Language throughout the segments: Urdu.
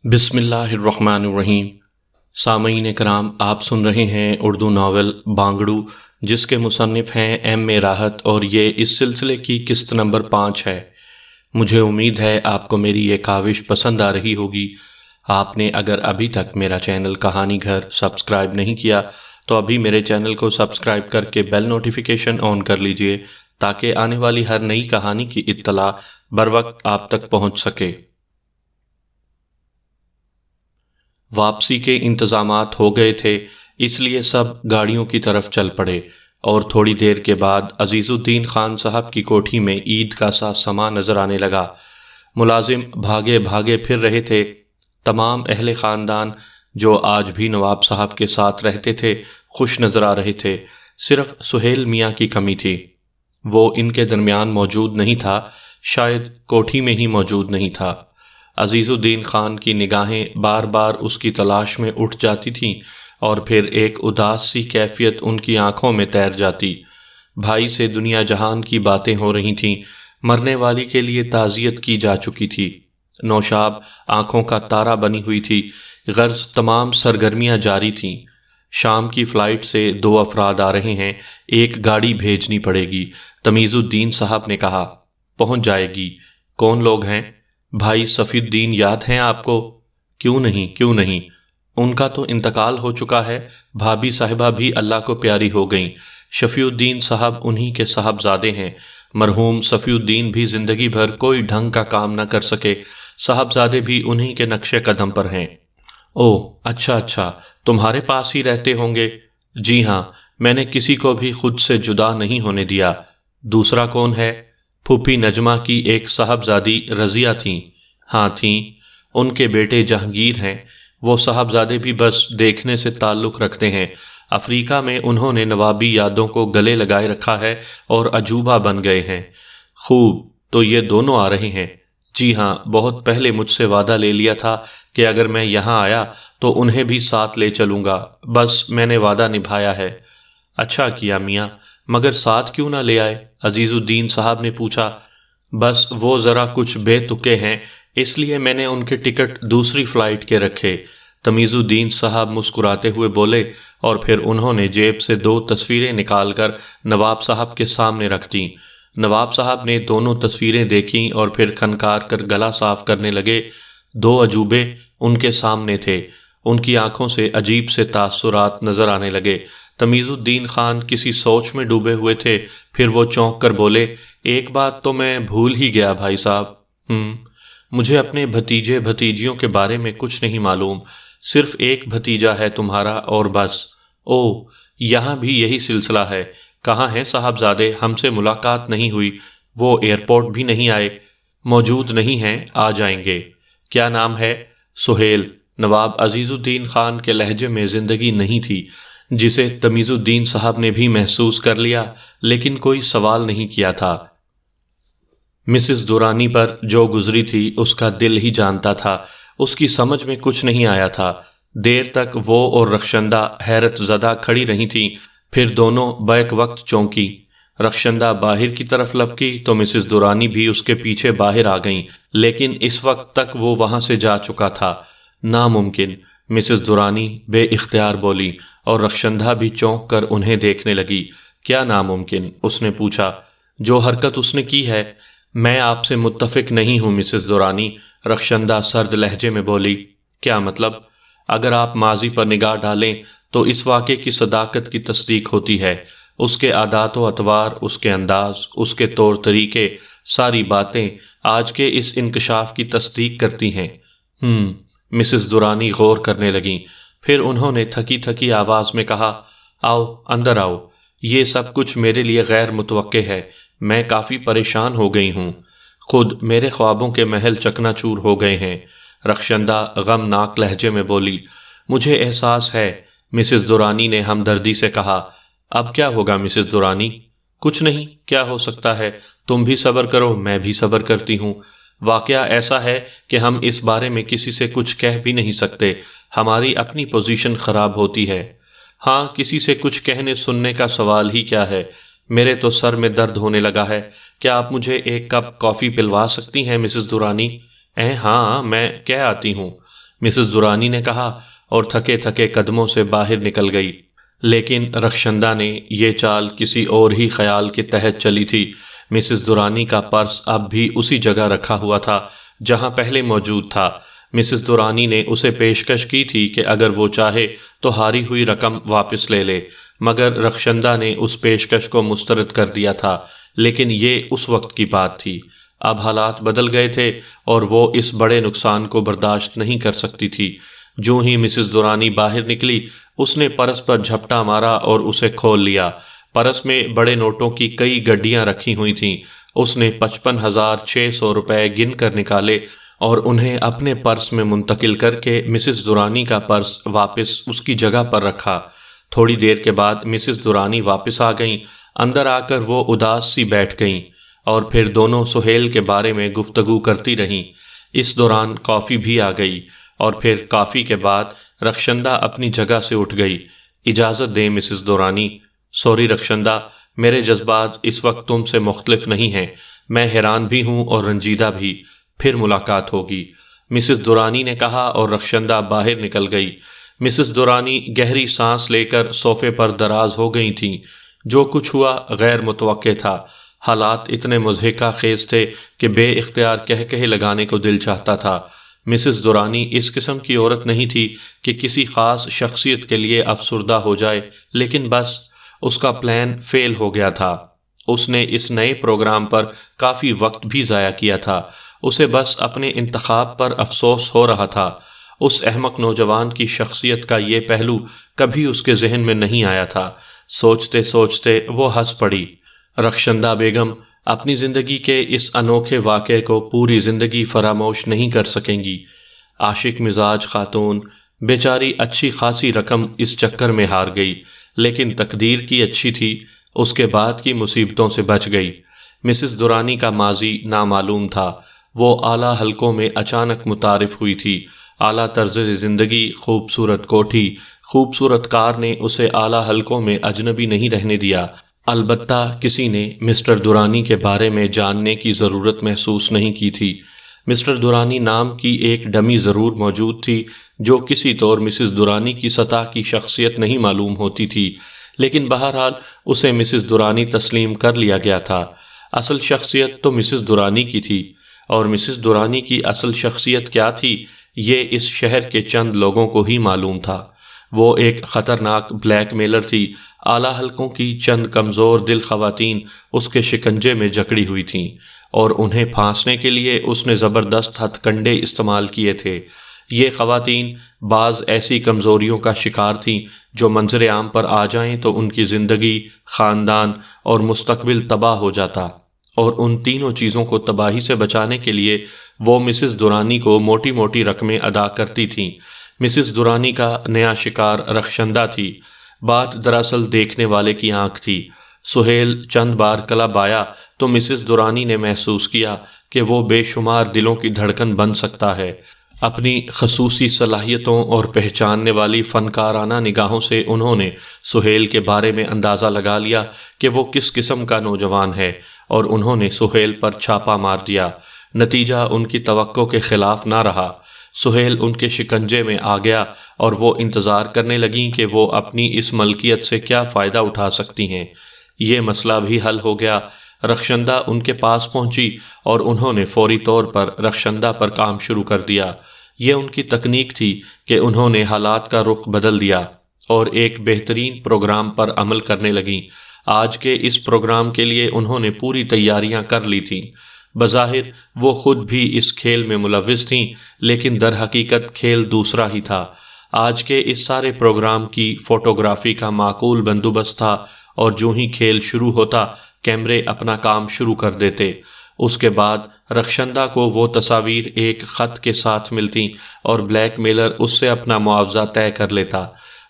بسم اللہ الرحمن الرحیم۔ سامعین کرام، آپ سن رہے ہیں اردو ناول بانگڑو، جس کے مصنف ہیں ایم راحت، اور یہ اس سلسلے کی قسط نمبر 5 ہے۔ مجھے امید ہے آپ کو میری یہ کاوش پسند آ رہی ہوگی۔ آپ نے اگر ابھی تک میرا چینل کہانی گھر سبسکرائب نہیں کیا تو ابھی میرے چینل کو سبسکرائب کر کے بیل نوٹیفیکیشن آن کر لیجئے تاکہ آنے والی ہر نئی کہانی کی اطلاع بروقت آپ تک پہنچ سکے۔ واپسی کے انتظامات ہو گئے تھے، اس لیے سب گاڑیوں کی طرف چل پڑے، اور تھوڑی دیر کے بعد عزیز الدین خان صاحب کی کوٹھی میں عید کا سا سما نظر آنے لگا۔ ملازم بھاگے بھاگے پھر رہے تھے۔ تمام اہل خاندان جو آج بھی نواب صاحب کے ساتھ رہتے تھے خوش نظر آ رہے تھے۔ صرف سہیل میاں کی کمی تھی، وہ ان کے درمیان موجود نہیں تھا، شاید کوٹھی میں ہی موجود نہیں تھا۔ عزیز الدین خان کی نگاہیں بار بار اس کی تلاش میں اٹھ جاتی تھیں اور پھر ایک اداس سی کیفیت ان کی آنکھوں میں تیر جاتی۔ بھائی سے دنیا جہان کی باتیں ہو رہی تھیں، مرنے والی کے لیے تعزیت کی جا چکی تھی۔ نوشاب آنکھوں کا تارا بنی ہوئی تھی، غرض تمام سرگرمیاں جاری تھیں۔ شام کی فلائٹ سے 2 افراد آ رہے ہیں، ایک گاڑی بھیجنی پڑے گی، تمیز الدین صاحب نے کہا۔ پہنچ جائے گی۔ کون لوگ ہیں؟ بھائی صفی الدین یاد ہیں آپ کو؟ کیوں نہیں، ان کا تو انتقال ہو چکا ہے۔ بھابھی صاحبہ بھی اللہ کو پیاری ہو گئیں۔ شفیع الدین صاحب انہی کے صاحبزادے ہیں۔ مرحوم صفی الدین بھی زندگی بھر کوئی ڈھنگ کا کام نہ کر سکے، صاحبزادے بھی انہی کے نقش قدم پر ہیں۔ اوہ اچھا، تمہارے پاس ہی رہتے ہوں گے؟ جی ہاں، میں نے کسی کو بھی خود سے جدا نہیں ہونے دیا۔ دوسرا کون ہے؟ پھوپھی نجمہ کی ایک صاحبزادی رضیہ تھیں۔ ہاں تھیں، ان کے بیٹے جہانگیر ہیں۔ وہ صاحبزادے بھی بس دیکھنے سے تعلق رکھتے ہیں۔ افریقہ میں انہوں نے نوابی یادوں کو گلے لگائے رکھا ہے اور عجوبہ بن گئے ہیں۔ خوب، تو یہ دونوں آ رہے ہیں؟ جی ہاں، بہت پہلے مجھ سے وعدہ لے لیا تھا کہ اگر میں یہاں آیا تو انہیں بھی ساتھ لے چلوں گا، بس میں نے وعدہ نبھایا ہے۔ اچھا کیا میاں، مگر ساتھ کیوں نہ لے آئے؟ عزیز الدین صاحب نے پوچھا۔ بس وہ ذرا کچھ بے تکے ہیں، اس لیے میں نے ان کے ٹکٹ دوسری فلائٹ کے رکھے۔ تمیز الدین صاحب مسکراتے ہوئے بولے، اور پھر انہوں نے جیب سے 2 تصویریں نکال کر نواب صاحب کے سامنے رکھ دیں۔ نواب صاحب نے دونوں تصویریں دیکھیں اور پھر کھنکار کر گلا صاف کرنے لگے۔ 2 عجوبے ان کے سامنے تھے، ان کی آنکھوں سے عجیب سے تاثرات نظر آنے لگے۔ تمیز الدین خان کسی سوچ میں ڈوبے ہوئے تھے، پھر وہ چونک کر بولے، ایک بات تو میں بھول ہی گیا بھائی صاحب۔ مجھے اپنے بھتیجے بھتیجیوں کے بارے میں کچھ نہیں معلوم، صرف ایک بھتیجا ہے تمہارا اور بس۔ اوہ، یہاں بھی یہی سلسلہ ہے۔ کہاں ہیں صاحبزادے؟ ہم سے ملاقات نہیں ہوئی، وہ ایئرپورٹ بھی نہیں آئے۔ موجود نہیں ہیں، آ جائیں گے۔ کیا نام ہے؟ سہیل۔ نواب عزیز الدین خان کے لہجے میں زندگی نہیں تھی، جسے تمیز الدین صاحب نے بھی محسوس کر لیا، لیکن کوئی سوال نہیں کیا تھا۔ مسز دورانی پر جو گزری تھی اس کا دل ہی جانتا تھا، اس کی سمجھ میں کچھ نہیں آیا تھا۔ دیر تک وہ اور رخشندہ حیرت زدہ کھڑی رہی تھیں، پھر دونوں بیک وقت چونکی۔ رخشندہ باہر کی طرف لپکی تو مسز دورانی بھی اس کے پیچھے باہر آ گئیں، لیکن اس وقت تک وہ وہاں سے جا چکا تھا۔ ناممکن، مسز دورانی بے اختیار بولی، اور رخشندہ بھی چونک کر انہیں دیکھنے لگی۔ کیا ناممکن؟ اس نے پوچھا۔ جو حرکت اس نے کی ہے۔ میں آپ سے متفق نہیں ہوں مسز دورانی، رخشندہ سرد لہجے میں بولی۔ کیا مطلب؟ اگر آپ ماضی پر نگاہ ڈالیں تو اس واقعے کی صداقت کی تصدیق ہوتی ہے۔ اس کے عادات و اطوار، اس کے انداز، اس کے طور طریقے، ساری باتیں آج کے اس انکشاف کی تصدیق کرتی ہیں۔ مسز دورانی غور کرنے لگیں، پھر انہوں نے تھکی تھکی آواز میں کہا، آؤ اندر آؤ، یہ سب کچھ میرے لیے غیر متوقع ہے، میں کافی پریشان ہو گئی ہوں، خود میرے خوابوں کے محل چکنا چور ہو گئے ہیں۔ رخشندہ غمناک لہجے میں بولی۔ مجھے احساس ہے، مسز دورانی نے ہمدردی سے کہا۔ اب کیا ہوگا مسز دورانی؟ کچھ نہیں، کیا ہو سکتا ہے، تم بھی صبر کرو، میں بھی صبر کرتی ہوں۔ واقعہ ایسا ہے کہ ہم اس بارے میں کسی سے کچھ کہہ بھی نہیں سکتے، ہماری اپنی پوزیشن خراب ہوتی ہے۔ ہاں، کسی سے کچھ کہنے سننے کا سوال ہی کیا ہے، میرے تو سر میں درد ہونے لگا ہے۔ کیا آپ مجھے 1 کپ کافی پلوا سکتی ہیں مسز دورانی؟ ہاں، میں کہہ آتی ہوں۔ مسز درانی نے کہا اور تھکے تھکے قدموں سے باہر نکل گئی۔ لیکن رخشندہ نے یہ چال کسی اور ہی خیال کے تحت چلی تھی۔ مسز درانی کا پرس اب بھی اسی جگہ رکھا ہوا تھا جہاں پہلے موجود تھا۔ مسز درانی نے اسے پیشکش کی تھی کہ اگر وہ چاہے تو ہاری ہوئی رقم واپس لے لے، مگر رخشندہ نے اس پیشکش کو مسترد کر دیا تھا۔ لیکن یہ اس وقت کی بات تھی، اب حالات بدل گئے تھے اور وہ اس بڑے نقصان کو برداشت نہیں کر سکتی تھی۔ جو ہی مسز درانی باہر نکلی، اس نے پرس پر جھپٹا مارا اور اسے کھول لیا۔ پرس میں بڑے نوٹوں کی کئی گڈیاں رکھی ہوئی تھیں۔ اس نے 55,600 روپے گن کر نکالے اور انہیں اپنے پرس میں منتقل کر کے مسز درانی کا پرس واپس اس کی جگہ پر رکھا۔ تھوڑی دیر کے بعد مسز درانی واپس آ گئیں۔ اندر آ کر وہ اداس سی بیٹھ گئیں اور پھر دونوں سہیل کے بارے میں گفتگو کرتی رہیں۔ اس دوران کافی بھی آ گئی اور پھر کافی کے بعد رخشندہ اپنی جگہ سے اٹھ گئی۔ اجازت دیں مسز درانی۔ سوری رخشندہ، میرے جذبات اس وقت تم سے مختلف نہیں ہیں۔ میں حیران بھی ہوں اور رنجیدہ بھی۔ پھر ملاقات ہوگی، مسز درانی نے کہا اور رخشندہ باہر نکل گئی۔ مسز درانی گہری سانس لے کر صوفے پر دراز ہو گئی تھیں۔ جو کچھ ہوا غیر متوقع تھا۔ حالات اتنے مضحکہ خیز تھے کہ بے اختیار کہہ لگانے کو دل چاہتا تھا۔ مسز درانی اس قسم کی عورت نہیں تھی کہ کسی خاص شخصیت کے لیے افسردہ ہو جائے، لیکن بس اس کا پلان فیل ہو گیا تھا۔ اس نے اس نئے پروگرام پر کافی وقت بھی ضائع کیا تھا۔ اسے بس اپنے انتخاب پر افسوس ہو رہا تھا۔ اس احمق نوجوان کی شخصیت کا یہ پہلو کبھی اس کے ذہن میں نہیں آیا تھا۔ سوچتے سوچتے وہ ہنس پڑی۔ رخشندہ بیگم اپنی زندگی کے اس انوکھے واقعے کو پوری زندگی فراموش نہیں کر سکیں گی۔ عاشق مزاج خاتون بیچاری اچھی خاصی رقم اس چکر میں ہار گئی، لیکن تقدیر کی اچھی تھی، اس کے بعد کی مصیبتوں سے بچ گئی۔ مسز درانی کا ماضی نامعلوم تھا۔ وہ اعلیٰ حلقوں میں اچانک متعارف ہوئی تھی۔ اعلیٰ طرز زندگی، خوبصورت کوٹھی، خوبصورت کار نے اسے اعلیٰ حلقوں میں اجنبی نہیں رہنے دیا۔ البتہ کسی نے مسٹر درانی کے بارے میں جاننے کی ضرورت محسوس نہیں کی تھی۔ مسٹر درانی نام کی ایک ڈمی ضرور موجود تھی جو کسی طور مسز درانی کی سطح کی شخصیت نہیں معلوم ہوتی تھی، لیکن بہرحال اسے مسز درانی تسلیم کر لیا گیا تھا۔ اصل شخصیت تو مسز درانی کی تھی، اور مسز درانی کی اصل شخصیت کیا تھی یہ اس شہر کے چند لوگوں کو ہی معلوم تھا۔ وہ ایک خطرناک بلیک میلر تھی۔ اعلیٰ حلقوں کی چند کمزور دل خواتین اس کے شکنجے میں جکڑی ہوئی تھیں، اور انہیں پھانسنے کے لیے اس نے زبردست ہتھ کنڈے استعمال کیے تھے۔ یہ خواتین بعض ایسی کمزوریوں کا شکار تھیں جو منظر عام پر آ جائیں تو ان کی زندگی، خاندان اور مستقبل تباہ ہو جاتا، اور ان تینوں چیزوں کو تباہی سے بچانے کے لیے وہ مسز درانی کو موٹی موٹی رقمیں ادا کرتی تھیں۔ مسز درانی کا نیا شکار رخشندہ تھی۔ بات دراصل دیکھنے والے کی آنکھ تھی۔ سہیل چند بار کلب آیا تو مسز درانی نے محسوس کیا کہ وہ بے شمار دلوں کی دھڑکن بن سکتا ہے۔ اپنی خصوصی صلاحیتوں اور پہچاننے والی فنکارانہ نگاہوں سے انہوں نے سہیل کے بارے میں اندازہ لگا لیا کہ وہ کس قسم کا نوجوان ہے، اور انہوں نے سہیل پر چھاپا مار دیا۔ نتیجہ ان کی توقع کے خلاف نہ رہا۔ سہیل ان کے شکنجے میں آ گیا اور وہ انتظار کرنے لگیں کہ وہ اپنی اس ملکیت سے کیا فائدہ اٹھا سکتی ہیں۔ یہ مسئلہ بھی حل ہو گیا۔ رخشندہ ان کے پاس پہنچی اور انہوں نے فوری طور پر رخشندہ پر کام شروع کر دیا۔ یہ ان کی تکنیک تھی کہ انہوں نے حالات کا رخ بدل دیا اور ایک بہترین پروگرام پر عمل کرنے لگیں۔ آج کے اس پروگرام کے لیے انہوں نے پوری تیاریاں کر لی تھیں۔ بظاہر وہ خود بھی اس کھیل میں ملوث تھیں، لیکن در حقیقت کھیل دوسرا ہی تھا۔ آج کے اس سارے پروگرام کی فوٹوگرافی کا معقول بندوبست تھا، اور جو ہی کھیل شروع ہوتا کیمرے اپنا کام شروع کر دیتے۔ اس کے بعد رخشندہ کو وہ تصاویر ایک خط کے ساتھ ملتی اور بلیک میلر اس سے اپنا معاوضہ طے کر لیتا۔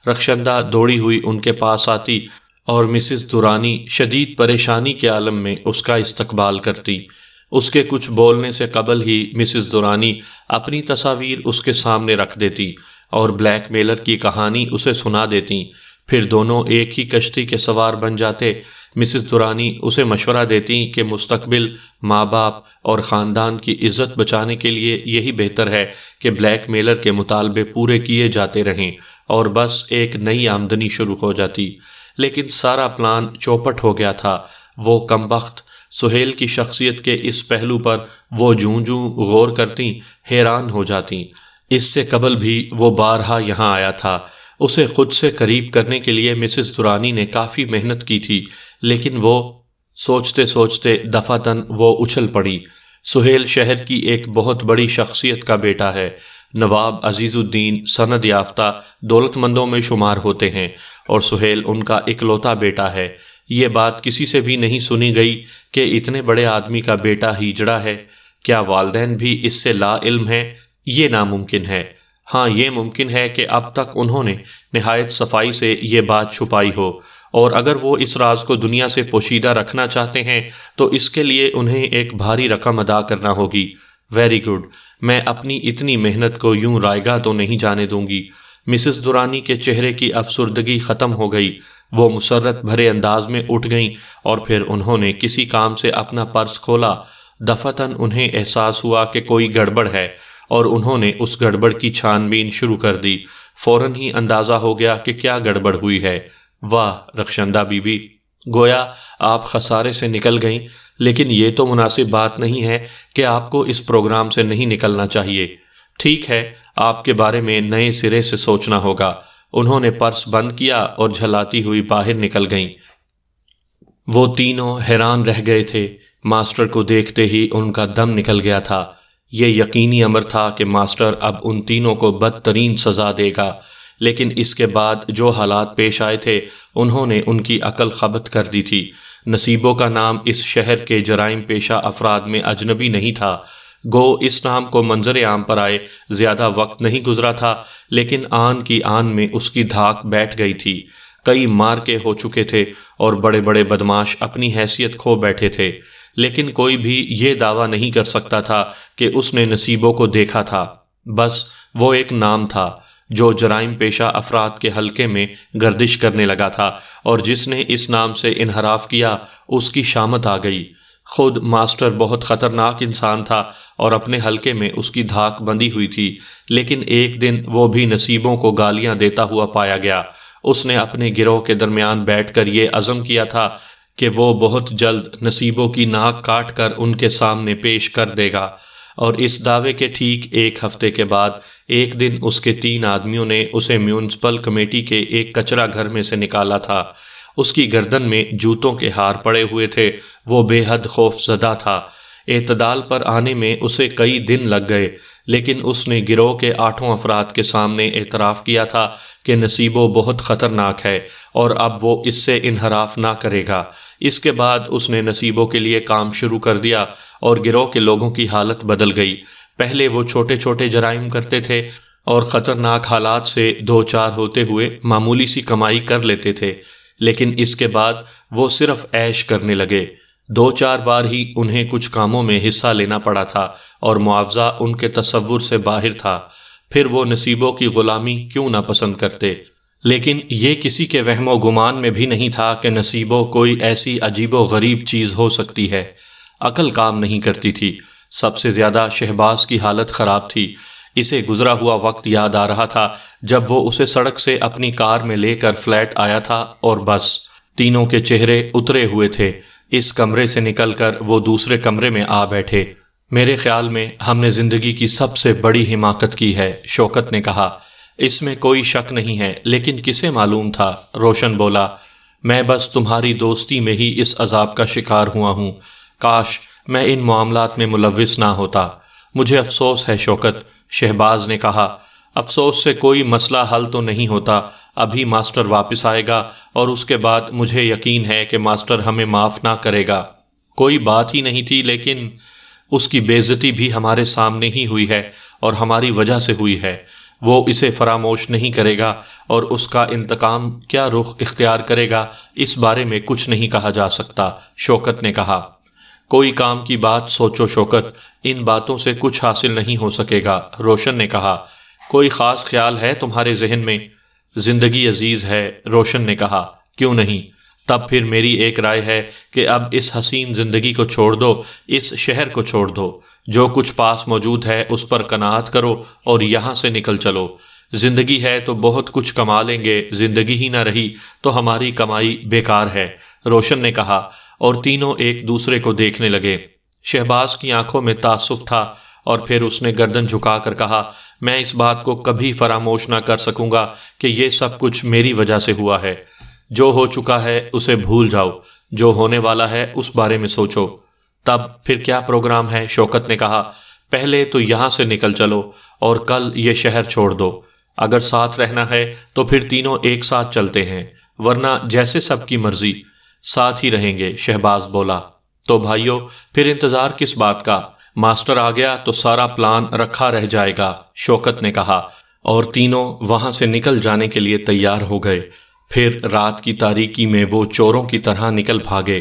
رخشندہ دوڑی ہوئی ان کے پاس آتی اور مسز درانی شدید پریشانی کے عالم میں اس کا استقبال کرتی۔ اس کے کچھ بولنے سے قبل ہی مسز درانی اپنی تصاویر اس کے سامنے رکھ دیتی اور بلیک میلر کی کہانی اسے سنا دیتی۔ پھر دونوں ایک ہی کشتی کے سوار بن جاتے۔ مسز درانی اسے مشورہ دیتی کہ مستقبل ماں باپ اور خاندان کی عزت بچانے کے لیے یہی بہتر ہے کہ بلیک میلر کے مطالبے پورے کیے جاتے رہیں اور بس ایک نئی آمدنی شروع ہو جاتی۔ لیکن سارا پلان چوپٹ ہو گیا تھا۔ وہ کمبخت سہیل کی شخصیت کے اس پہلو پر وہ جوں جوں غور کرتی حیران ہو جاتی۔ اس سے قبل بھی وہ بارہا یہاں آیا تھا۔ اسے خود سے قریب کرنے کے لیے مسز درانی نے کافی محنت کی تھی، لیکن وہ سوچتے سوچتے دفعتاً وہ اچھل پڑی۔ سہیل شہر کی ایک بہت بڑی شخصیت کا بیٹا ہے۔ نواب عزیز الدین سند یافتہ دولت مندوں میں شمار ہوتے ہیں اور سہیل ان کا اکلوتا بیٹا ہے۔ یہ بات کسی سے بھی نہیں سنی گئی کہ اتنے بڑے آدمی کا بیٹا ہیجڑا ہے۔ کیا والدین بھی اس سے لا علم ہیں؟ یہ ناممکن ہے۔ ہاں، یہ ممکن ہے کہ اب تک انہوں نے نہایت صفائی سے یہ بات چھپائی ہو، اور اگر وہ اس راز کو دنیا سے پوشیدہ رکھنا چاہتے ہیں تو اس کے لیے انہیں ایک بھاری رقم ادا کرنا ہوگی۔ ویری گڈ، میں اپنی اتنی محنت کو یوں رائیگاں تو نہیں جانے دوں گی۔ مسز درانی کے چہرے کی افسردگی ختم ہو گئی۔ وہ مسرت بھرے انداز میں اٹھ گئیں اور پھر انہوں نے کسی کام سے اپنا پرس کھولا۔ دفعتاً انہیں احساس ہوا کہ کوئی گڑبڑ ہے اور انہوں نے اس گڑبڑ کی چھان بین شروع کر دی۔ فوراً ہی اندازہ ہو گیا کہ کیا گڑبڑ ہوئی ہے۔ واہ رخشندہ بی بی، گویا آپ خسارے سے نکل گئیں، لیکن یہ تو مناسب بات نہیں ہے کہ آپ کو اس پروگرام سے نہیں نکلنا چاہیے۔ ٹھیک ہے، آپ کے بارے میں نئے سرے سے سوچنا ہوگا۔ انہوں نے پرس بند کیا اور جھلاتی ہوئی باہر نکل گئیں۔ وہ تینوں حیران رہ گئے تھے۔ ماسٹر کو دیکھتے ہی ان کا دم نکل گیا تھا۔ یہ یقینی امر تھا کہ ماسٹر اب ان تینوں کو بدترین سزا دے گا، لیکن اس کے بعد جو حالات پیش آئے تھے انہوں نے ان کی عقل خبت کر دی تھی۔ نصیبوں کا نام اس شہر کے جرائم پیشہ افراد میں اجنبی نہیں تھا۔ گو اس نام کو منظر عام پر آئے زیادہ وقت نہیں گزرا تھا، لیکن آن کی آن میں اس کی دھاک بیٹھ گئی تھی۔ کئی مار کے ہو چکے تھے اور بڑے بڑے بدماش اپنی حیثیت کھو بیٹھے تھے، لیکن کوئی بھی یہ دعویٰ نہیں کر سکتا تھا کہ اس نے نصیبوں کو دیکھا تھا۔ بس وہ ایک نام تھا جو جرائم پیشہ افراد کے حلقے میں گردش کرنے لگا تھا، اور جس نے اس نام سے انحراف کیا اس کی شامت آ گئی۔ خود ماسٹر بہت خطرناک انسان تھا اور اپنے حلقے میں اس کی دھاک بندھی ہوئی تھی، لیکن ایک دن وہ بھی نصیبوں کو گالیاں دیتا ہوا پایا گیا۔ اس نے اپنے گروہ کے درمیان بیٹھ کر یہ عزم کیا تھا کہ وہ بہت جلد نصیبوں کی ناک کاٹ کر ان کے سامنے پیش کر دے گا، اور اس دعوے کے ٹھیک ایک ہفتے کے بعد ایک دن اس کے 3 آدمیوں نے اسے میونسپل کمیٹی کے ایک کچرا گھر میں سے نکالا تھا۔ اس کی گردن میں جوتوں کے ہار پڑے ہوئے تھے۔ وہ بے حد خوف زدہ تھا۔ اعتدال پر آنے میں اسے کئی دن لگ گئے، لیکن اس نے گروہ کے 8 افراد کے سامنے اعتراف کیا تھا کہ نصیبو بہت خطرناک ہے اور اب وہ اس سے انحراف نہ کرے گا۔ اس کے بعد اس نے نصیبوں کے لیے کام شروع کر دیا اور گروہ کے لوگوں کی حالت بدل گئی۔ پہلے وہ چھوٹے چھوٹے جرائم کرتے تھے اور خطرناک حالات سے 2-4 ہوتے ہوئے معمولی سی کمائی کر لیتے تھے، لیکن اس کے بعد وہ صرف عیش کرنے لگے۔ 2-4 بار ہی انہیں کچھ کاموں میں حصہ لینا پڑا تھا اور معاوضہ ان کے تصور سے باہر تھا۔ پھر وہ نصیبوں کی غلامی کیوں نہ پسند کرتے، لیکن یہ کسی کے وہم و گمان میں بھی نہیں تھا کہ نصیبوں کوئی ایسی عجیب و غریب چیز ہو سکتی ہے۔ عقل کام نہیں کرتی تھی۔ سب سے زیادہ شہباز کی حالت خراب تھی۔ اسے گزرا ہوا وقت یاد آ رہا تھا جب وہ اسے سڑک سے اپنی کار میں لے کر فلیٹ آیا تھا، اور بس تینوں کے چہرے اترے ہوئے تھے۔ اس کمرے سے نکل کر وہ دوسرے کمرے میں آ بیٹھے۔ میرے خیال میں ہم نے زندگی کی سب سے بڑی حماقت کی ہے، شوکت نے کہا۔ اس میں کوئی شک نہیں ہے، لیکن کسے معلوم تھا؟ روشن بولا۔ میں بس تمہاری دوستی میں ہی اس عذاب کا شکار ہوا ہوں۔ کاش میں ان معاملات میں ملوث نہ ہوتا۔ مجھے افسوس ہے شوکت، شہباز نے کہا۔ افسوس سے کوئی مسئلہ حل تو نہیں ہوتا۔ ابھی ماسٹر واپس آئے گا اور اس کے بعد مجھے یقین ہے کہ ماسٹر ہمیں معاف نہ کرے گا۔ کوئی بات ہی نہیں تھی، لیکن اس کی بے عزتی بھی ہمارے سامنے ہی ہوئی ہے اور ہماری وجہ سے ہوئی ہے۔ وہ اسے فراموش نہیں کرے گا، اور اس کا انتقام کیا رخ اختیار کرے گا اس بارے میں کچھ نہیں کہا جا سکتا، شوکت نے کہا۔ کوئی کام کی بات سوچو شوکت، ان باتوں سے کچھ حاصل نہیں ہو سکے گا، روشن نے کہا۔ کوئی خاص خیال ہے تمہارے ذہن میں؟ زندگی عزیز ہے، روشن نے کہا۔ کیوں نہیں؟ تب پھر میری ایک رائے ہے کہ اب اس حسین زندگی کو چھوڑ دو، اس شہر کو چھوڑ دو، جو کچھ پاس موجود ہے اس پر قناعت کرو اور یہاں سے نکل چلو۔ زندگی ہے تو بہت کچھ کما لیں گے، زندگی ہی نہ رہی تو ہماری کمائی بیکار ہے، روشن نے کہا، اور تینوں ایک دوسرے کو دیکھنے لگے۔ شہباز کی آنکھوں میں تعصب تھا اور پھر اس نے گردن جھکا کر کہا، میں اس بات کو کبھی فراموش نہ کر سکوں گا کہ یہ سب کچھ میری وجہ سے ہوا ہے۔ جو ہو چکا ہے اسے بھول جاؤ، جو ہونے والا ہے اس بارے میں سوچو۔ تب پھر کیا پروگرام ہے؟ شوکت نے کہا، پہلے تو یہاں سے نکل چلو اور کل یہ شہر چھوڑ دو۔ اگر ساتھ رہنا ہے تو پھر تینوں ایک ساتھ چلتے ہیں، ورنہ جیسے سب کی مرضی، ساتھ ہی رہیں گے، شہباز بولا۔ تو بھائیو، پھر انتظار کس بات کا؟ ماسٹر آ گیا تو سارا پلان رکھا رہ جائے گا، شوکت نے کہا، اور تینوں وہاں سے نکل جانے کے لیے تیار ہو گئے۔ پھر رات کی تاریکی میں وہ چوروں کی طرح نکل بھاگے۔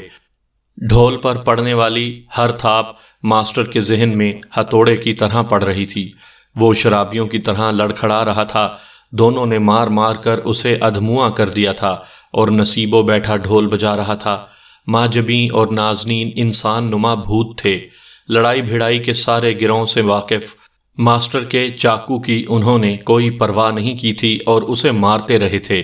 ڈھول پر پڑنے والی ہر تھاپ ماسٹر کے ذہن میں ہتھوڑے کی طرح پڑ رہی تھی۔ وہ شرابیوں کی طرح لڑکھڑا رہا تھا، دونوں نے مار مار کر اسے ادھمواں کر دیا تھا، اور نصیبو بیٹھا ڈھول بجا رہا تھا۔ ماجبیں اور نازنین انسان نما بھوت تھے، لڑائی بھڑائی کے سارے گروہوں سے واقف۔ ماسٹر کے چاقو کی انہوں نے کوئی پرواہ نہیں کی تھی اور اسے مارتے رہے تھے۔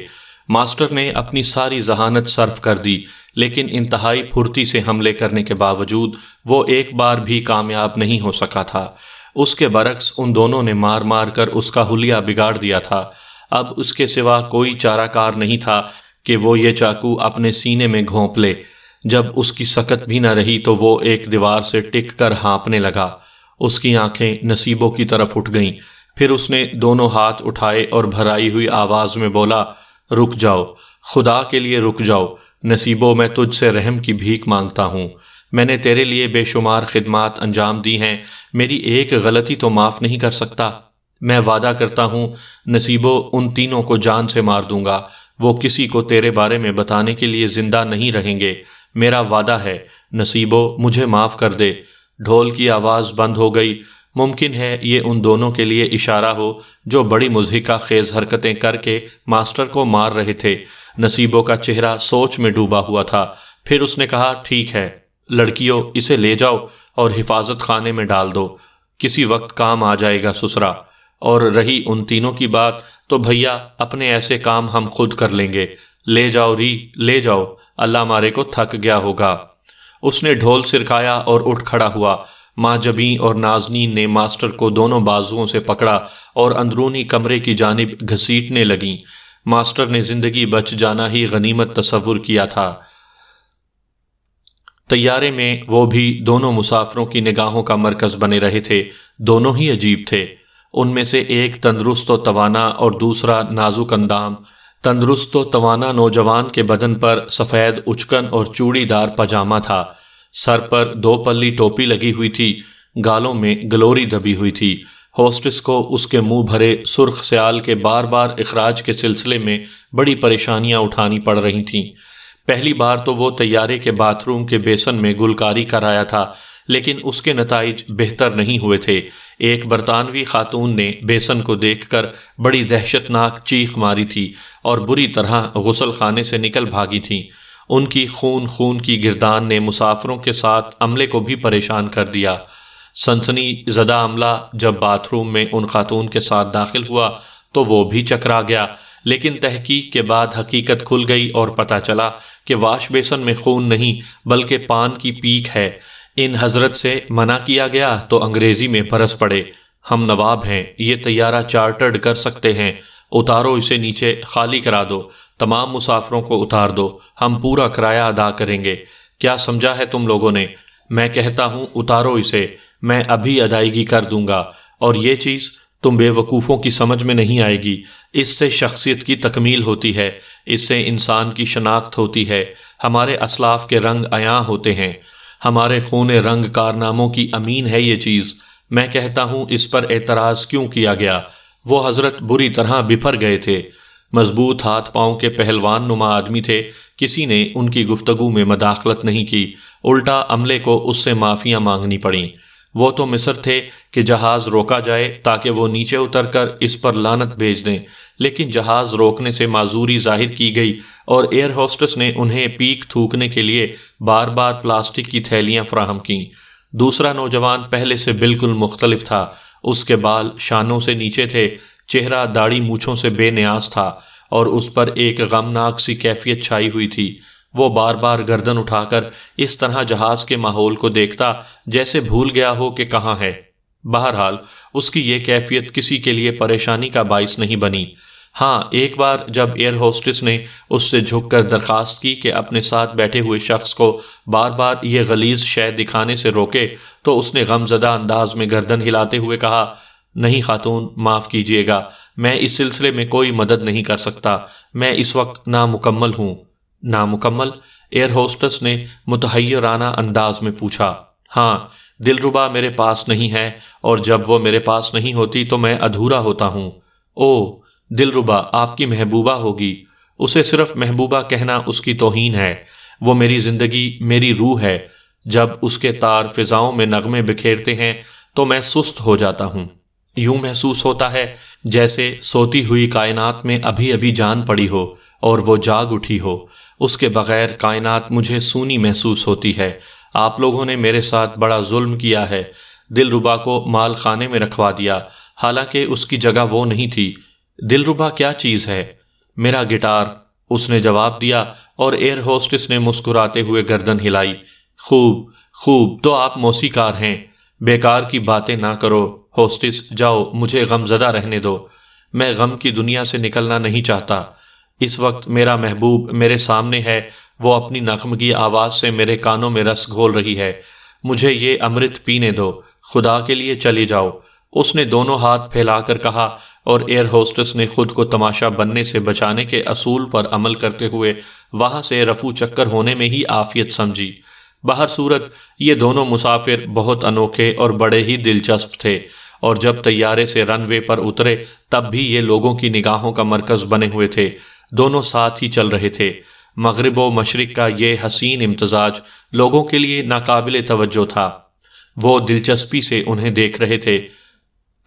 ماسٹر نے اپنی ساری ذہانت صرف کر دی، لیکن انتہائی پھرتی سے حملے کرنے کے باوجود وہ ایک بار بھی کامیاب نہیں ہو سکا تھا۔ اس کے برعکس ان دونوں نے مار مار کر اس کا حلیہ بگاڑ دیا تھا۔ اب اس کے سوا کوئی چارہ کار نہیں تھا کہ وہ یہ چاقو اپنے سینے میں گھونپ لے۔ جب اس کی سکت بھی نہ رہی تو وہ ایک دیوار سے ٹک کر ہانپنے لگا۔ اس کی آنکھیں نصیبوں کی طرف اٹھ گئیں۔ پھر اس نے دونوں ہاتھ اٹھائے اور بھرائی ہوئی آواز میں بولا، رک جاؤ، خدا کے لیے رک جاؤ، نصیبو، میں تجھ سے رحم کی بھیک مانگتا ہوں۔ میں نے تیرے لیے بے شمار خدمات انجام دی ہیں، میری ایک غلطی تو معاف نہیں کر سکتا؟ میں وعدہ کرتا ہوں نصیبو، ان تینوں کو جان سے مار دوں گا، وہ کسی کو تیرے بارے میں بتانے کے لیے زندہ نہیں رہیں گے، میرا وعدہ ہے، نصیبو مجھے معاف کر دے۔ ڈھول کی آواز بند ہو گئی۔ ممکن ہے یہ ان دونوں کے لیے اشارہ ہو جو بڑی مضحکہ خیز حرکتیں کر کے ماسٹر کو مار رہے تھے۔ نصیبوں کا چہرہ سوچ میں ڈوبا ہوا تھا۔ پھر اس نے کہا، ٹھیک ہے لڑکیوں، اسے لے جاؤ اور حفاظت خانے میں ڈال دو، کسی وقت کام آ جائے گا سسرا۔ اور رہی ان تینوں کی بات تو بھیا، اپنے ایسے کام ہم خود کر لیں گے، لے جاؤ ری، لے جاؤ، اللہ مارے کو تھک گیا ہوگا۔ اس نے ڈھول سرکایا اور اٹھ کھڑا ہوا۔ ماجبیں اور نازنین نے ماسٹر کو دونوں بازوؤں سے پکڑا اور اندرونی کمرے کی جانب گھسیٹنے لگیں۔ ماسٹر نے زندگی بچ جانا ہی غنیمت تصور کیا تھا۔ طیارے میں وہ بھی دونوں مسافروں کی نگاہوں کا مرکز بنے رہے تھے۔ دونوں ہی عجیب تھے۔ ان میں سے ایک تندرست و توانا اور دوسرا نازک اندام۔ تندرست و توانا نوجوان کے بدن پر سفید اچکن اور چوڑی دار پاجامہ تھا، سر پر 2 پلی ٹوپی لگی ہوئی تھی، گالوں میں گلوری دبی ہوئی تھی۔ ہوسٹس کو اس کے منہ بھرے سرخ سیال کے بار بار اخراج کے سلسلے میں بڑی پریشانیاں اٹھانی پڑ رہی تھیں۔ پہلی بار تو وہ طیارے کے باتھ روم کے بیسن میں گلکاری کرایا تھا، لیکن اس کے نتائج بہتر نہیں ہوئے تھے۔ ایک برطانوی خاتون نے بیسن کو دیکھ کر بڑی دہشت ناک چیخ ماری تھی اور بری طرح غسل خانے سے نکل بھاگی تھیں۔ ان کی خون کی گردان نے مسافروں کے ساتھ عملے کو بھی پریشان کر دیا۔ سنسنی زدہ عملہ جب باتھ روم میں ان خاتون کے ساتھ داخل ہوا تو وہ بھی چکرا گیا، لیکن تحقیق کے بعد حقیقت کھل گئی اور پتہ چلا کہ واش بیسن میں خون نہیں بلکہ پان کی پیک ہے۔ ان حضرت سے منع کیا گیا تو انگریزی میں برس پڑے، ہم نواب ہیں، یہ طیارہ چارٹرڈ کر سکتے ہیں، اتارو اسے نیچے، خالی کرا دو، تمام مسافروں کو اتار دو، ہم پورا کرایہ ادا کریں گے۔ کیا سمجھا ہے تم لوگوں نے؟ میں کہتا ہوں اتارو اسے، میں ابھی ادائیگی کر دوں گا۔ اور یہ چیز تم بے وقوفوں کی سمجھ میں نہیں آئے گی، اس سے شخصیت کی تکمیل ہوتی ہے، اس سے انسان کی شناخت ہوتی ہے، ہمارے اسلاف کے رنگ عیاں ہوتے ہیں، ہمارے خون رنگ کارناموں کی امین ہے یہ چیز۔ میں کہتا ہوں اس پر اعتراض کیوں کیا گیا؟ وہ حضرت بری طرح بپھر گئے تھے، مضبوط ہاتھ پاؤں کے پہلوان نما آدمی تھے، کسی نے ان کی گفتگو میں مداخلت نہیں کی، الٹا عملے کو اس سے معافیاں مانگنی پڑیں۔ وہ تو مصر تھے کہ جہاز روکا جائے تاکہ وہ نیچے اتر کر اس پر لعنت بھیج دیں، لیکن جہاز روکنے سے معذوری ظاہر کی گئی اور ایئر ہوسٹس نے انہیں پیک تھوکنے کے لیے بار بار پلاسٹک کی تھیلیاں فراہم کیں۔ دوسرا نوجوان پہلے سے بالکل مختلف تھا۔ اس کے بال شانوں سے نیچے تھے، چہرہ داڑھی مونچھوں سے بے نیاز تھا اور اس پر ایک غمناک سی کیفیت چھائی ہوئی تھی۔ وہ بار بار گردن اٹھا کر اس طرح جہاز کے ماحول کو دیکھتا جیسے بھول گیا ہو کہ کہاں ہے۔ بہرحال اس کی یہ کیفیت کسی کے لیے پریشانی کا باعث نہیں بنی۔ ہاں، ایک بار جب ایئر ہوسٹس نے اس سے جھک کر درخواست کی کہ اپنے ساتھ بیٹھے ہوئے شخص کو بار بار یہ غلیظ شے دکھانے سے روکے تو اس نے غم زدہ انداز میں گردن ہلاتے ہوئے کہا، نہیں خاتون، معاف کیجیے گا، میں اس سلسلے میں کوئی مدد نہیں کر سکتا، میں اس وقت نامکمل ہوں۔ نامکمل؟ ایئر ہوسٹس نے متحیرانہ انداز میں پوچھا۔ ہاں، دلربا میرے پاس نہیں ہے اور جب وہ میرے پاس نہیں ہوتی تو میں ادھورا ہوتا ہوں۔ اوہ، دلربا آپ کی محبوبہ ہوگی۔ اسے صرف محبوبہ کہنا اس کی توہین ہے۔ وہ میری زندگی، میری روح ہے۔ جب اس کے تار فضاؤں میں نغمے بکھیرتے ہیں تو میں سست ہو جاتا ہوں۔ یوں محسوس ہوتا ہے جیسے سوتی ہوئی کائنات میں ابھی ابھی جان پڑی ہو اور وہ جاگ اٹھی ہو۔ اس کے بغیر کائنات مجھے سونی محسوس ہوتی ہے۔ آپ لوگوں نے میرے ساتھ بڑا ظلم کیا ہے۔ دلربا کو مال خانے میں رکھوا دیا، حالانکہ اس کی جگہ وہ نہیں تھی۔ دلربا کیا چیز ہے؟ میرا گٹار، اس نے جواب دیا اور ایئر ہوسٹس نے مسکراتے ہوئے گردن ہلائی۔ خوب خوب، تو آپ موسیقار ہیں۔ بیکار کی باتیں نہ کرو ہوسٹس، جاؤ، مجھے غم زدہ رہنے دو۔ میں غم کی دنیا سے نکلنا نہیں چاہتا۔ اس وقت میرا محبوب میرے سامنے ہے، وہ اپنی نغمگی آواز سے میرے کانوں میں رس گھول رہی ہے۔ مجھے یہ امرت پینے دو، خدا کے لیے چلی جاؤ۔ اس نے دونوں ہاتھ پھیلا کر کہا اور ایئر ہوسٹس نے خود کو تماشا بننے سے بچانے کے اصول پر عمل کرتے ہوئے وہاں سے رفو چکر ہونے میں ہی عافیت سمجھی۔ بہر صورت یہ دونوں مسافر بہت انوکھے اور بڑے ہی دلچسپ تھے، اور جب طیارے سے رن وے پر اترے تب بھی یہ لوگوں کی نگاہوں کا مرکز بنے ہوئے تھے۔ دونوں ساتھ ہی چل رہے تھے۔ مغرب و مشرق کا یہ حسین امتزاج لوگوں کے لیے ناقابل توجہ تھا۔ وہ دلچسپی سے انہیں دیکھ رہے تھے۔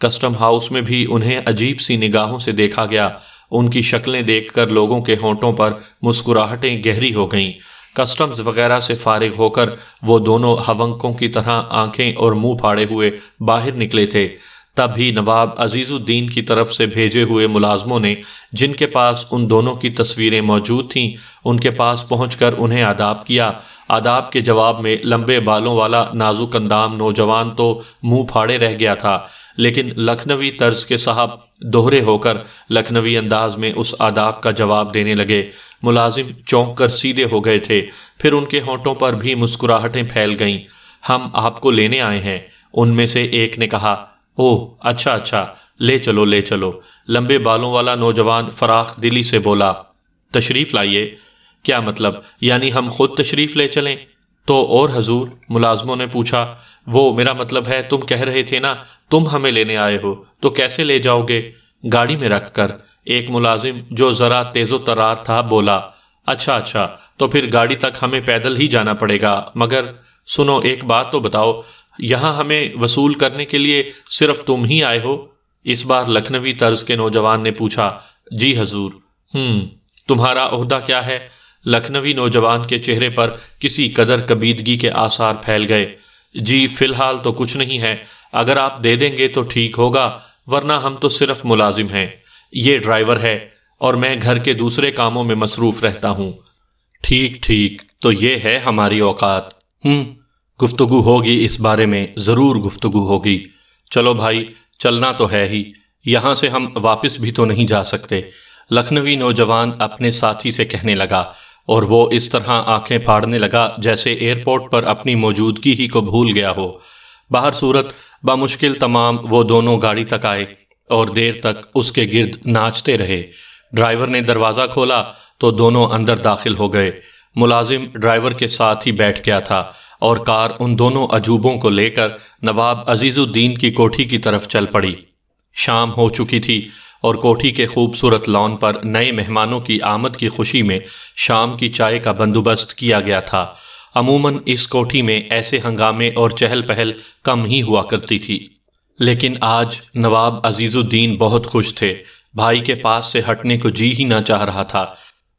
کسٹم ہاؤس میں بھی انہیں عجیب سی نگاہوں سے دیکھا گیا۔ ان کی شکلیں دیکھ کر لوگوں کے ہونٹوں پر مسکراہٹیں گہری ہو گئیں۔ کسٹمز وغیرہ سے فارغ ہو کر وہ دونوں ہونکوں کی طرح آنکھیں اور منہ پھاڑے ہوئے باہر نکلے تھے۔ تب ہی نواب عزیز الدین کی طرف سے بھیجے ہوئے ملازموں نے، جن کے پاس ان دونوں کی تصویریں موجود تھیں، ان کے پاس پہنچ کر انہیں آداب کیا۔ آداب کے جواب میں لمبے بالوں والا نازک اندام نوجوان تو منہ پھاڑے رہ گیا تھا، لیکن لکھنوی طرز کے صاحب دوہرے ہو کر لکھنوی انداز میں اس آداب کا جواب دینے لگے۔ ملازم چونک کر سیدھے ہو گئے تھے، پھر ان کے ہونٹوں پر بھی مسکراہٹیں پھیل گئیں۔ ہم آپ کو لینے آئے ہیں، ان میں سے ایک نے کہا۔ اوہ، اچھا اچھا، لے چلو لے چلو، لمبے بالوں والا نوجوان فراخ دلی سے بولا۔ تشریف لائیے۔ کیا مطلب؟ یعنی ہم خود تشریف لے چلیں؟ تو اور حضور، ملازموں نے پوچھا۔ وہ میرا مطلب ہے، تم کہہ رہے تھے نا تم ہمیں لینے آئے ہو، تو کیسے لے جاؤ گے؟ گاڑی میں رکھ کر، ایک ملازم جو ذرا تیز و ترار تھا بولا۔ اچھا اچھا، تو پھر گاڑی تک ہمیں پیدل ہی جانا پڑے گا، مگر سنو ایک بات تو بتاؤ، یہاں ہمیں وصول کرنے کے لیے صرف تم ہی آئے ہو؟ اس بار لکھنوی طرز کے نوجوان نے پوچھا۔ جی حضور۔ تمہارا عہدہ کیا ہے؟ لکھنوی نوجوان کے چہرے پر کسی قدر کبیدگی کے آثار پھیل گئے۔ جی فی الحال تو کچھ نہیں ہے، اگر آپ دے دیں گے تو ٹھیک ہوگا، ورنہ ہم تو صرف ملازم ہیں، یہ ڈرائیور ہے اور میں گھر کے دوسرے کاموں میں مصروف رہتا ہوں۔ ٹھیک ٹھیک، تو یہ ہے ہماری اوقات۔ گفتگو ہوگی اس بارے میں، ضرور گفتگو ہوگی۔ چلو بھائی، چلنا تو ہے ہی، یہاں سے ہم واپس بھی تو نہیں جا سکتے، لکھنوی نوجوان اپنے ساتھی سے کہنے لگا، اور وہ اس طرح آنکھیں پھاڑنے لگا جیسے ایئرپورٹ پر اپنی موجودگی ہی کو بھول گیا ہو۔ باہر صورت بمشکل تمام وہ دونوں گاڑی تک آئے اور دیر تک اس کے گرد ناچتے رہے۔ ڈرائیور نے دروازہ کھولا تو دونوں اندر داخل ہو گئے۔ ملازم ڈرائیور کے ساتھ ہی بیٹھ گیا تھا اور کار ان دونوں عجوبوں کو لے کر نواب عزیز الدین کی کوٹھی کی طرف چل پڑی۔ شام ہو چکی تھی اور کوٹھی کے خوبصورت لان پر نئے مہمانوں کی آمد کی خوشی میں شام کی چائے کا بندوبست کیا گیا تھا۔ عموماً اس کوٹھی میں ایسے ہنگامے اور چہل پہل کم ہی ہوا کرتی تھی، لیکن آج نواب عزیز الدین بہت خوش تھے۔ بھائی کے پاس سے ہٹنے کو جی ہی نہ چاہ رہا تھا،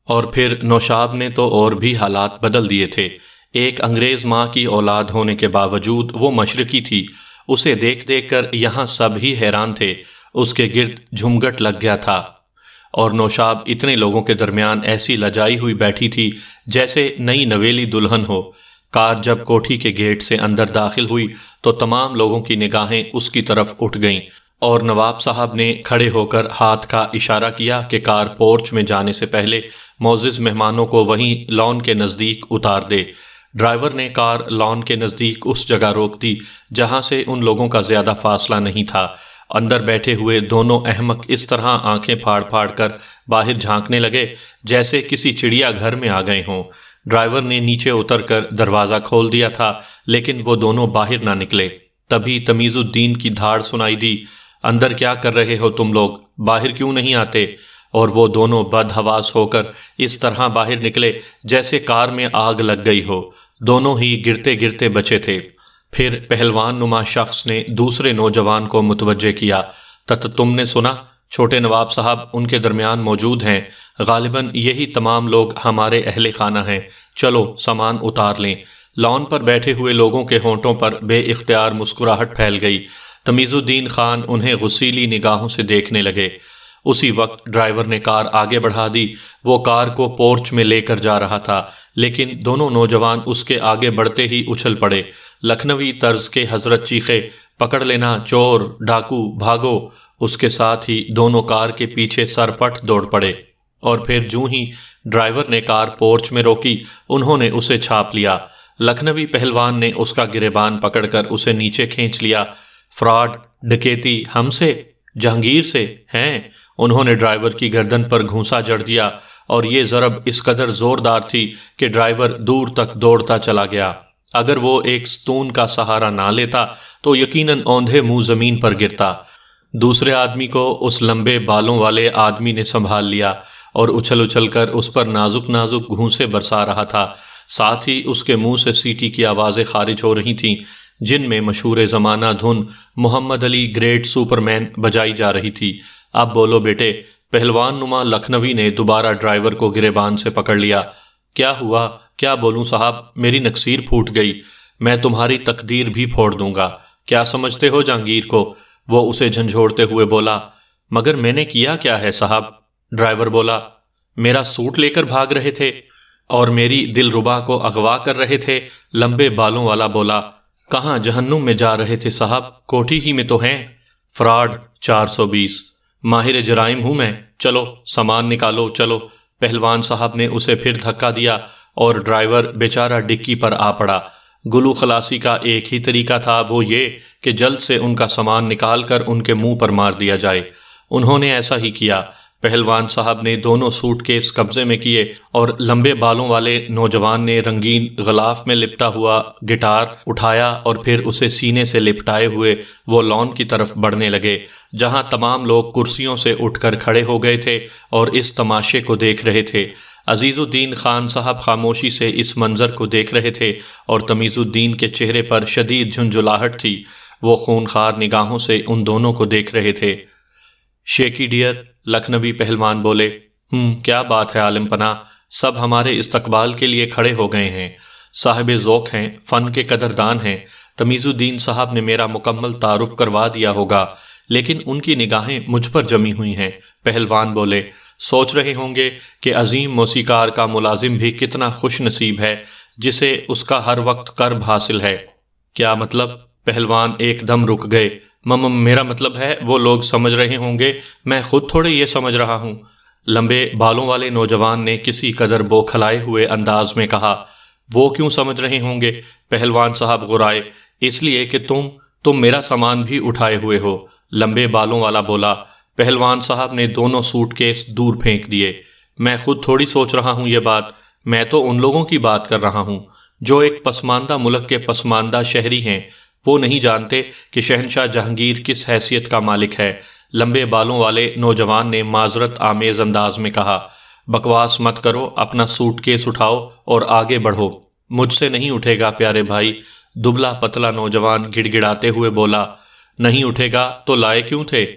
اور پھر نوشاب نے تو اور بھی حالات بدل دیے تھے۔ ایک انگریز ماں کی اولاد ہونے کے باوجود وہ مشرقی تھی۔ اسے دیکھ دیکھ کر یہاں سب ہی حیران تھے، اس کے گرد جھمگٹ لگ گیا تھا، اور نوشاب اتنے لوگوں کے درمیان ایسی لجائی ہوئی بیٹھی تھی جیسے نئی نویلی دلہن ہو۔ کار جب کوٹھی کے گیٹ سے اندر داخل ہوئی تو تمام لوگوں کی نگاہیں اس کی طرف اٹھ گئیں، اور نواب صاحب نے کھڑے ہو کر ہاتھ کا اشارہ کیا کہ کار پورچ میں جانے سے پہلے معزز مہمانوں کو وہیں لان کے نزدیک اتار دے۔ ڈرائیور نے کار لان کے نزدیک اس جگہ روک دی جہاں سے ان لوگوں کا زیادہ فاصلہ نہیں تھا۔ اندر بیٹھے ہوئے دونوں احمق اس طرح آنکھیں پھاڑ پھاڑ کر باہر جھانکنے لگے جیسے کسی چڑیا گھر میں آ گئے ہوں۔ ڈرائیور نے نیچے اتر کر دروازہ کھول دیا تھا، لیکن وہ دونوں باہر نہ نکلے۔ تبھی تمیز الدین کی دھاڑ سنائی دی، اندر کیا کر رہے ہو تم لوگ؟ باہر کیوں نہیں آتے؟ اور وہ دونوں بدحواس ہو کر اس طرح باہر نکلے جیسے کار میں آگ لگ گئی ہو۔ دونوں ہی گرتے گرتے بچے تھے۔ پھر پہلوان نما شخص نے دوسرے نوجوان کو متوجہ کیا، تم نے سنا؟ چھوٹے نواب صاحب ان کے درمیان موجود ہیں، غالباً یہی تمام لوگ ہمارے اہل خانہ ہیں، چلو سامان اتار لیں۔ لان پر بیٹھے ہوئے لوگوں کے ہونٹوں پر بے اختیار مسکراہٹ پھیل گئی۔ تمیز الدین خان انہیں غصیلی نگاہوں سے دیکھنے لگے۔ اسی وقت ڈرائیور نے کار آگے بڑھا دی۔ وہ کار کو پورچ میں لے کر جا رہا تھا، لیکن دونوں نوجوان اس کے آگے بڑھتے ہی اچھل پڑے۔ لکھنوی طرز کے حضرت چیخے، پکڑ لینا چور، ڈاکو، بھاگو! اس کے ساتھ ہی دونوں کار کے پیچھے سرپٹ دوڑ پڑے، اور پھر جوں ہی ڈرائیور نے کار پورچ میں روکی انہوں نے اسے چھاپ لیا۔ لکھنوی پہلوان نے اس کا گریبان پکڑ کر اسے نیچے کھینچ لیا۔ فراڈ، ڈکیتی ہم سے؟ جہانگیر سے ہیں؟ انہوں نے ڈرائیور کی گردن پر گھونسا جڑ دیا، اور یہ ضرب اس قدر زوردار تھی کہ ڈرائیور دور تک دوڑتا چلا گیا۔ اگر وہ ایک ستون کا سہارا نہ لیتا تو یقیناً اوندھے منہ زمین پر گرتا۔ دوسرے آدمی کو اس لمبے بالوں والے آدمی نے سنبھال لیا اور اچھل اچھل کر اس پر نازک نازک گھونسے برسا رہا تھا۔ ساتھ ہی اس کے منہ سے سیٹی کی آوازیں خارج ہو رہی تھیں، جن میں مشہور زمانہ دھن محمد علی گریٹ سپرمین بجائی جا رہی تھی۔ اب بولو بیٹے۔ پہلوان نما لکھنوی نے دوبارہ ڈرائیور کو گریبان سے پکڑ لیا۔ کیا ہوا؟ کیا بولوں صاحب؟ میری نکسیر پھوٹ گئی، میں تمہاری تقدیر بھی پھوڑ دوں گا۔ کیا سمجھتے ہو جہانگیر کو؟ وہ اسے جھنجھوڑتے ہوئے بولا۔ مگر میں نے کیا کیا ہے صاحب؟ ڈرائیور بولا۔ میرا سوٹ لے کر بھاگ رہے تھے اور میری دلربا کو اغوا کر رہے تھے، لمبے بالوں والا بولا۔ کہاں جہنم میں جا رہے تھے صاحب؟ کوٹھی ہی میں تو ہیں۔ فراڈ 420، ماہر جرائم ہوں میں، چلو سامان نکالو چلو۔ پہلوان صاحب نے اسے پھر دھکا دیا اور ڈرائیور بیچارہ ڈکی پر آ پڑا۔ گلو خلاصی کا ایک ہی طریقہ تھا، وہ یہ کہ جلد سے ان کا سامان نکال کر ان کے منہ پر مار دیا جائے۔ انہوں نے ایسا ہی کیا۔ پہلوان صاحب نے دونوں سوٹ کیس قبضے میں کیے اور لمبے بالوں والے نوجوان نے رنگین غلاف میں لپٹا ہوا گٹار اٹھایا اور پھر اسے سینے سے لپٹائے ہوئے وہ لان کی طرف بڑھنے لگے، جہاں تمام لوگ کرسیوں سے اٹھ کر کھڑے ہو گئے تھے اور اس تماشے کو دیکھ رہے تھے۔ عزیز الدین خان صاحب خاموشی سے اس منظر کو دیکھ رہے تھے اور تمیز الدین کے چہرے پر شدید جھنجھلاہٹ تھی۔ وہ خونخوار نگاہوں سے ان دونوں کو دیکھ رہے تھے۔ شیکی ڈیئر، لکھنوی پہلوان بولے۔ کیا بات ہے عالم پناہ، سب ہمارے استقبال کے لیے کھڑے ہو گئے ہیں، صاحب ذوق ہیں، فن کے قدردان ہیں۔ تمیز الدین صاحب نے میرا مکمل تعارف کروا دیا ہوگا، لیکن ان کی نگاہیں مجھ پر جمی ہوئی ہیں۔ پہلوان بولے۔ سوچ رہے ہوں گے کہ عظیم موسیقار کا ملازم بھی کتنا خوش نصیب ہے جسے اس کا ہر وقت قرب حاصل ہے۔ کیا مطلب؟ پہلوان ایک دم رک گئے۔ میرا مطلب ہے وہ لوگ سمجھ رہے ہوں گے، میں خود تھوڑے یہ سمجھ رہا ہوں۔ لمبے بالوں والے نوجوان نے کسی قدر بوکھلائے ہوئے انداز میں کہا۔ وہ کیوں سمجھ رہے ہوں گے؟ پہلوان صاحب غرائے۔ اس لیے کہ تم میرا سامان بھی اٹھائے ہوئے ہو، لمبے بالوں والا بولا۔ پہلوان صاحب نے دونوں سوٹ کیس دور پھینک دیے۔ میں خود تھوڑی سوچ رہا ہوں یہ بات، میں تو ان لوگوں کی بات کر رہا ہوں جو ایک پسماندہ ملک کے پسماندہ شہری ہیں۔ وہ نہیں جانتے کہ شہنشاہ جہانگیر کس حیثیت کا مالک ہے۔ لمبے بالوں والے نوجوان نے معذرت آمیز انداز میں کہا۔ بکواس مت کرو، اپنا سوٹ کیس اٹھاؤ اور آگے بڑھو۔ مجھ سے نہیں اٹھے گا پیارے بھائی، دبلا پتلا نوجوان گڑ گڑاتے ہوئے بولا۔ نہیں اٹھے گا تو لائے کیوں تھے؟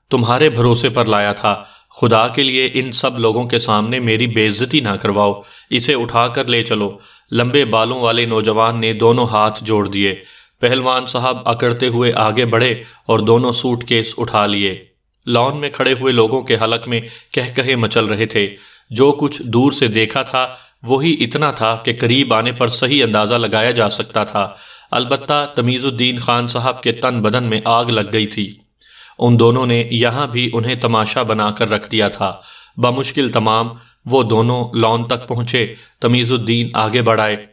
تمہارے بھروسے پر لایا تھا، خدا کے لیے ان سب لوگوں کے سامنے میری بے عزتی نہ کرواؤ، اسے اٹھا کر لے چلو۔ لمبے بالوں والے نوجوان نے دونوں ہاتھ جوڑ دیے۔ پہلوان صاحب اکڑتے ہوئے آگے بڑھے اور دونوں سوٹ کیس اٹھا لیے۔ لان میں کھڑے ہوئے لوگوں کے حلق میں کہکہے مچل رہے تھے۔ جو کچھ دور سے دیکھا تھا وہی اتنا تھا کہ قریب آنے پر صحیح اندازہ لگایا جا سکتا تھا۔ البتہ تمیز الدین خان صاحب کے تن بدن میں آگ لگ گئی تھی۔ ان دونوں نے یہاں بھی انہیں تماشا بنا کر رکھ دیا تھا۔ بمشکل تمام وہ دونوں لان تک پہنچے۔ تمیز الدین آگے بڑھائے۔